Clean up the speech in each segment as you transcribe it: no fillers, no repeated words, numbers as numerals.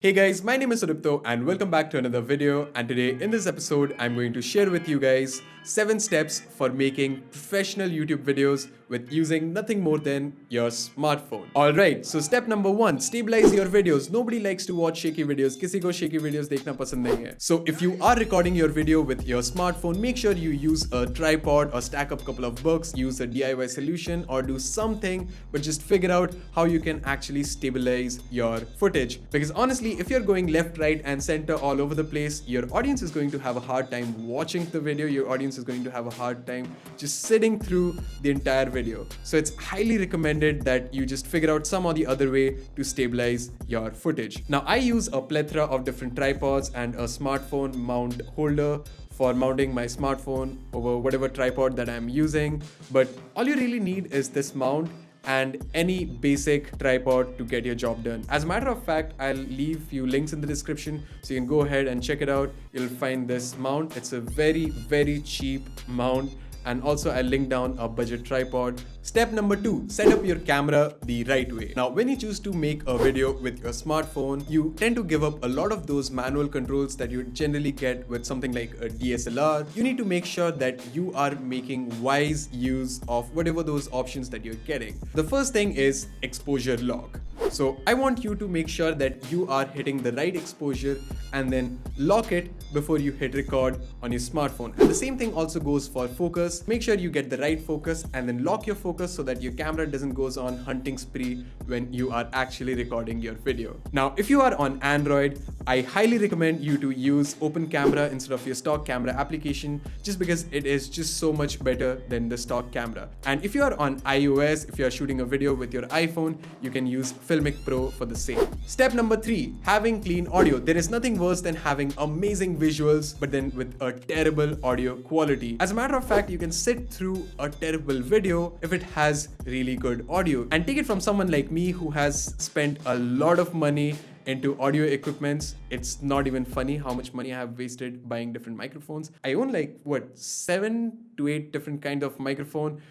Hey guys, my name is Sudipto and welcome back to another video, and today in this episode I'm going to share with you guys 7 steps for making professional YouTube videos with using nothing more than your smartphone. Alright, so step number 1, stabilize your videos. Nobody likes to watch shaky videos. किसी को shaky videos देखना पसंद नहीं है. So if you are recording your video with your smartphone, make sure you use a tripod or stack up a couple of books, use a DIY solution or do something, but just figure out how you can actually stabilize your footage. Because honestly, if you're going left, right and center all over the place, your audience is going to have a hard time watching the video. Your audience is going to have a hard time just sitting through the entire video. So it's highly recommended that you just figure out some or the other way to stabilize your footage. Now I use a plethora of different tripods and a smartphone mount holder for mounting my smartphone over whatever tripod that I'm using. But all you really need is this mount and any basic tripod to get your job done. As a matter of fact, I'll leave few links in the description so you can go ahead and check it out. You'll find this mount. It's a very cheap mount, and also I'll link down a budget tripod. Step number 2, set up your camera the right way. Now, when you choose to make a video with your smartphone, you tend to give up a lot of those manual controls that you generally get with something like a DSLR. You need to make sure that you are making wise use of whatever those options that you're getting. The first thing is exposure lock. So I want you to make sure that you are hitting the right exposure and then lock it before you hit record on your smartphone. And the same thing also goes for focus. Make sure you get the right focus and then lock your focus so that your camera doesn't goes on hunting spree when you are actually recording your video. Now, if you are on Android, I highly recommend you to use open camera instead of your stock camera application, just because it is just so much better than the stock camera. And if you are on iOS, if you are shooting a video with your iPhone, you can use Filmmaking Pro for the same. Step number 3, having clean audio. There is nothing worse than having amazing visuals but then with a terrible audio quality. As a matter of fact, you can sit through a terrible video if it has really good audio. And take it from someone like me who has spent a lot of money into audio equipments. It's not even funny how much money I have wasted buying different microphones. I own like 7 to 8 different kind of microphone.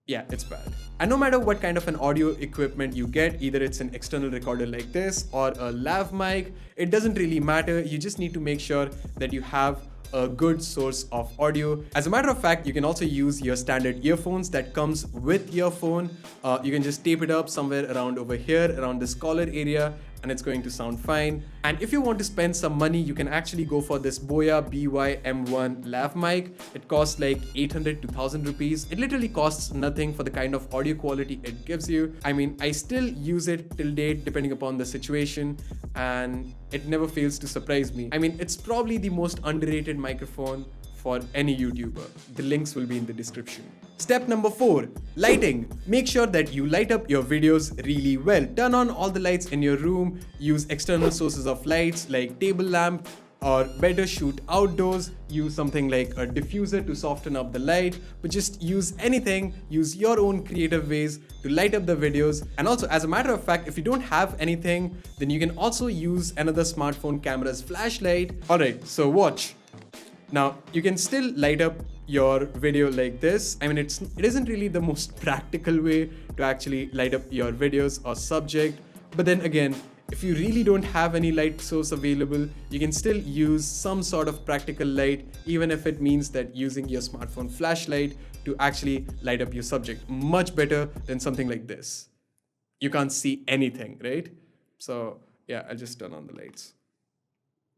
Yeah, it's bad. And no matter what kind of an audio equipment you get, either it's an external recorder like this or a lav mic, it doesn't really matter. You just need to make sure that you have a good source of audio. As a matter of fact, you can also use your standard earphones that comes with your phone. You can just tape it up somewhere around over here, around this collar area, and it's going to sound fine. And if you want to spend some money, you can actually go for this Boya BY-M1 lav mic. It costs like 800 to 1000 rupees. It literally costs nothing for the kind of audio quality it gives you. I mean, I still use it till date depending upon the situation, and it never fails to surprise me. I mean, it's probably the most underrated microphone for any YouTuber. The links will be in the description. Step number 4, lighting. Make sure that you light up your videos really well. Turn on all the lights in your room. Use external sources of lights like table lamp, or better shoot outdoors. Use something like a diffuser to soften up the light, but just use anything. Use your own creative ways to light up the videos. And also, as a matter of fact, if you don't have anything, then you can also use another smartphone camera's flashlight. Alright, so watch. Now, you can still light up your video like this. I mean, it isn't really the most practical way to actually light up your videos or subject. But then again, if you really don't have any light source available, you can still use some sort of practical light, even if it means that using your smartphone flashlight to actually light up your subject. Much better than something like this. You can't see anything, right? So yeah, I'll just turn on the lights.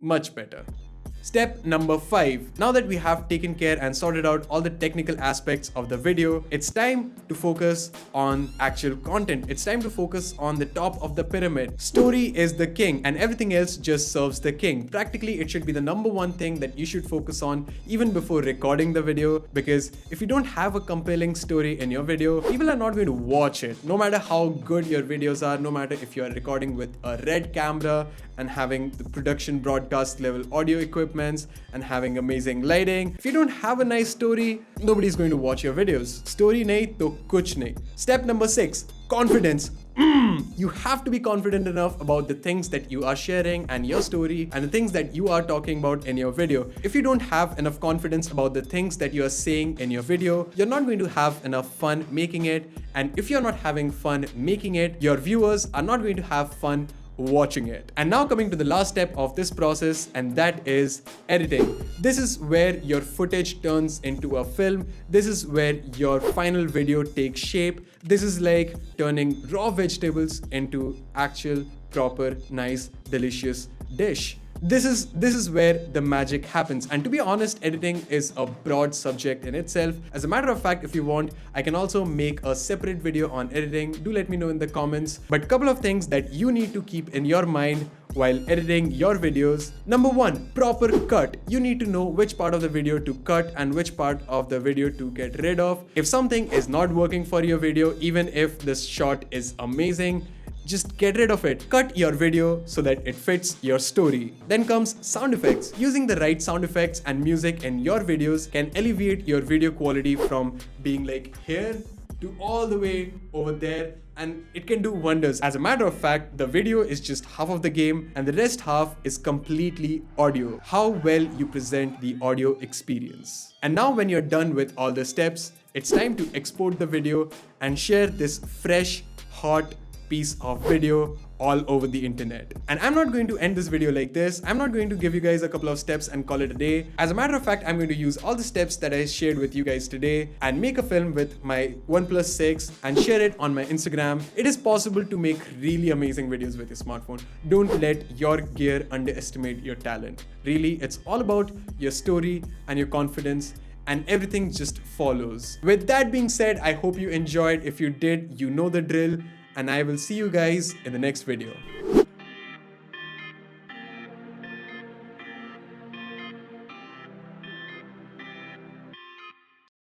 Much better. Step number 5. Now that we have taken care and sorted out all the technical aspects of the video, it's time to focus on actual content. It's time to focus on the top of the pyramid. Story is the king and everything else just serves the king. Practically, it should be the number 1 thing that you should focus on even before recording the video, because if you don't have a compelling story in your video, people are not going to watch it. No matter how good your videos are, no matter if you are recording with a red camera and having the production broadcast level audio equipment and having amazing lighting, if you don't have a nice story, nobody's going to watch your videos. Story nahi to kuch nahi. Step number 6, confidence. You have to be confident enough about the things that you are sharing and your story and the things that you are talking about in your video. If you don't have enough confidence about the things that you are saying in your video, you're not going to have enough fun making it. And if you're not having fun making it, your viewers are not going to have fun watching it. And now coming to the last step of this process, and that is editing. This is where your footage turns into a film. This is where your final video takes shape. This is like turning raw vegetables into actual, proper, nice, delicious dish. This is where the magic happens. And to be honest, editing is a broad subject in itself. As a matter of fact, if you want, I can also make a separate video on editing. Do let me know in the comments. But a couple of things that you need to keep in your mind while editing your videos. Number one, proper cut. You need to know which part of the video to cut and which part of the video to get rid of. If something is not working for your video, even if this shot is amazing, just get rid of it. Cut your video so that it fits your story. Then comes sound effects. Using the right sound effects and music in your videos can elevate your video quality from being like here to all the way over there, and it can do wonders. As a matter of fact, the video is just half of the game and the rest half is completely audio. How well you present the audio experience. And now when you're done with all the steps, it's time to export the video and share this fresh, hot piece of video all over the internet. And I'm not going to end this video like this. I'm not going to give you guys a couple of steps and call it a day. As a matter of fact, I'm going to use all the steps that I shared with you guys today and make a film with my OnePlus 6 and share it on my Instagram. It is possible to make really amazing videos with your smartphone. Don't let your gear underestimate your talent. Really, it's all about your story and your confidence, and everything just follows. With that being said, I hope you enjoyed. If you did, you know the drill. And I will see you guys in the next video.